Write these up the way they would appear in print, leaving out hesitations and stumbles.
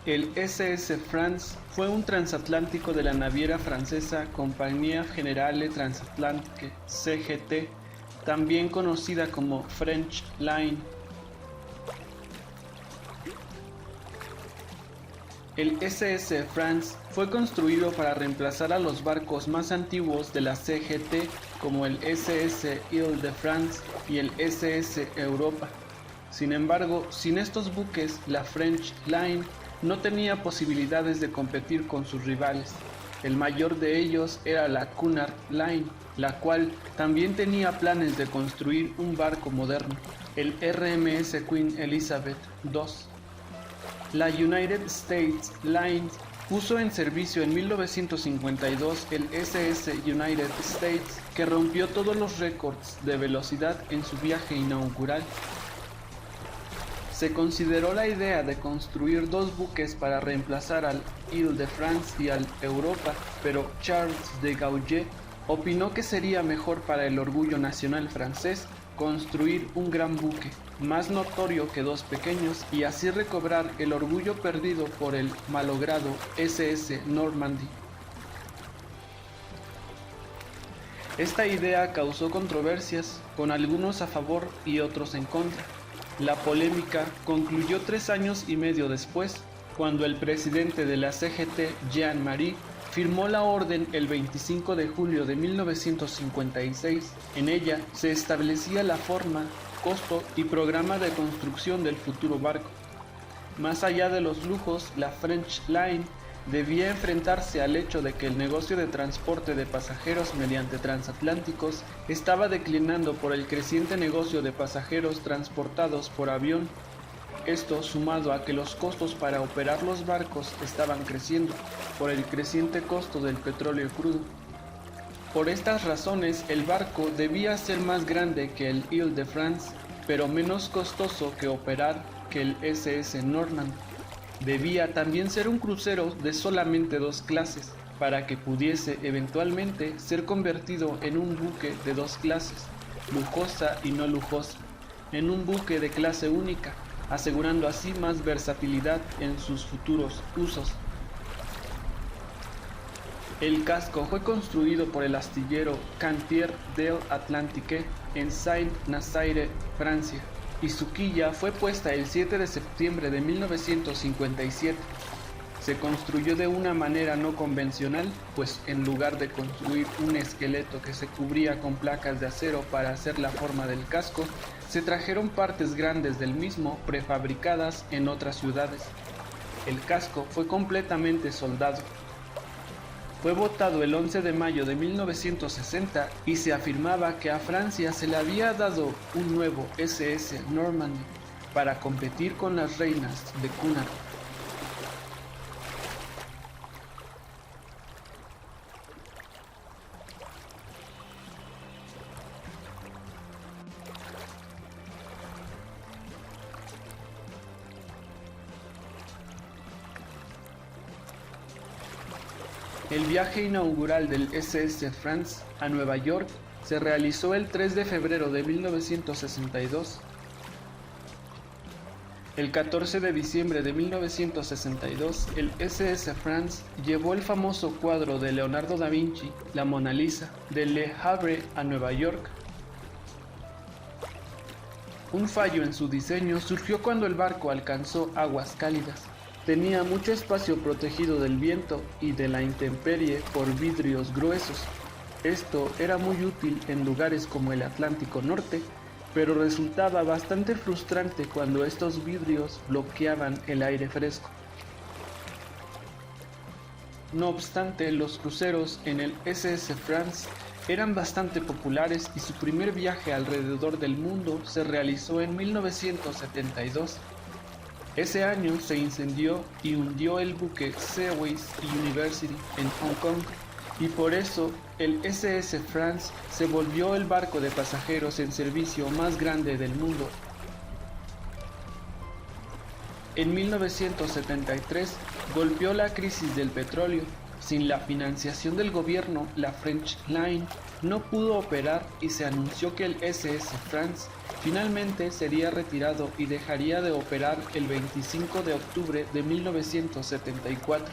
El SS France fue un transatlántico de la naviera francesa Compagnie Générale Transatlantique (CGT), también conocida como French Line. El SS France fue construido para reemplazar a los barcos más antiguos de la CGT como el SS Île-de-France y el SS Europa. Sin embargo, sin estos buques, la French Line no tenía posibilidades de competir con sus rivales. El mayor de ellos era la Cunard Line, la cual también tenía planes de construir un barco moderno, el RMS Queen Elizabeth II. La United States Lines puso en servicio en 1952 el SS United States, que rompió todos los récords de velocidad en su viaje inaugural. Se consideró la idea de construir dos buques para reemplazar al Île-de-France y al Europa, pero Charles de Gaulle opinó que sería mejor para el orgullo nacional francés construir un gran buque, más notorio que dos pequeños, y así recobrar el orgullo perdido por el malogrado SS Normandy. Esta idea causó controversias, con algunos a favor y otros en contra. La polémica concluyó 3 años y medio después, cuando el presidente de la CGT, Jean-Marie, firmó la orden el 25 de julio de 1956. En ella se establecía la forma, costo y programa de construcción del futuro barco. Más allá de los lujos, la French Line debía enfrentarse al hecho de que el negocio de transporte de pasajeros mediante transatlánticos estaba declinando por el creciente negocio de pasajeros transportados por avión. Esto sumado a que los costos para operar los barcos estaban creciendo por el creciente costo del petróleo crudo. Por estas razones, el barco debía ser más grande que el Île-de-France, pero menos costoso que operar que el SS Normand. Debía también ser un crucero de solamente 2 clases, para que pudiese eventualmente ser convertido en un buque de 2 clases, lujosa y no lujosa, en un buque de clase única, asegurando así más versatilidad en sus futuros usos. El casco fue construido por el astillero Cantier del Atlantique en Saint-Nazaire, Francia, y su quilla fue puesta el 7 de septiembre de 1957. Se construyó de una manera no convencional, pues en lugar de construir un esqueleto que se cubría con placas de acero para hacer la forma del casco, se trajeron partes grandes del mismo prefabricadas en otras ciudades. El casco fue completamente soldado. Fue votado el 11 de mayo de 1960 y se afirmaba que a Francia se le había dado un nuevo SS Normandy para competir con las reinas de Cunard. El viaje inaugural del SS France a Nueva York se realizó el 3 de febrero de 1962. El 14 de diciembre de 1962, el SS France llevó el famoso cuadro de Leonardo da Vinci, la Mona Lisa, de Le Havre a Nueva York. Un fallo en su diseño surgió cuando el barco alcanzó aguas cálidas. Tenía mucho espacio protegido del viento y de la intemperie por vidrios gruesos. Esto era muy útil en lugares como el Atlántico Norte, pero resultaba bastante frustrante cuando estos vidrios bloqueaban el aire fresco. No obstante, los cruceros en el SS France eran bastante populares y su primer viaje alrededor del mundo se realizó en 1972. Ese año se incendió y hundió el buque Seaways University en Hong Kong, y por eso el SS France se volvió el barco de pasajeros en servicio más grande del mundo. En 1973 golpeó la crisis del petróleo. Sin la financiación del gobierno, la French Line no pudo operar y se anunció que el SS France Finalmente sería retirado y dejaría de operar el 25 de octubre de 1974.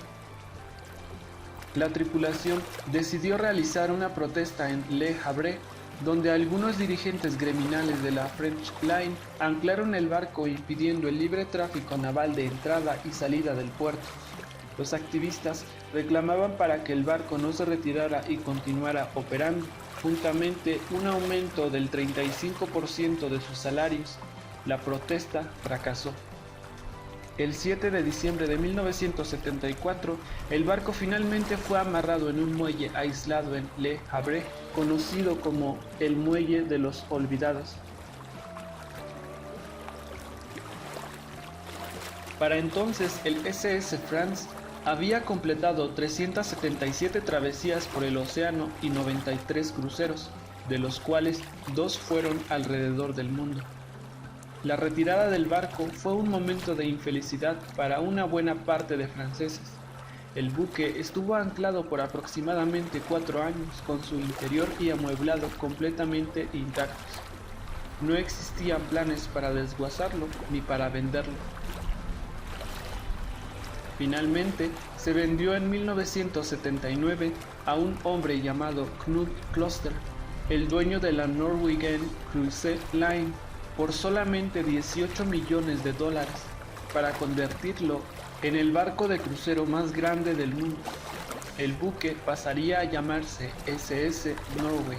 La tripulación decidió realizar una protesta en Le Havre, donde algunos dirigentes gremiales de la French Line anclaron el barco impidiendo el libre tráfico naval de entrada y salida del puerto. Los activistas reclamaban para que el barco no se retirara y continuara operando, juntamente un aumento del 35% de sus salarios. La protesta fracasó. El 7 de diciembre de 1974, el barco finalmente fue amarrado en un muelle aislado en Le Havre, conocido como el Muelle de los Olvidados. Para entonces, el SS France había completado 377 travesías por el océano y 93 cruceros, de los cuales 2 fueron alrededor del mundo. La retirada del barco fue un momento de infelicidad para una buena parte de franceses. El buque estuvo anclado por aproximadamente 4 años con su interior y amueblado completamente intactos. No existían planes para desguazarlo ni para venderlo. Finalmente, se vendió en 1979 a un hombre llamado Knud Kloster, el dueño de la Norwegian Cruise Line, por solamente $18 millones, para convertirlo en el barco de crucero más grande del mundo. El buque pasaría a llamarse SS Norway.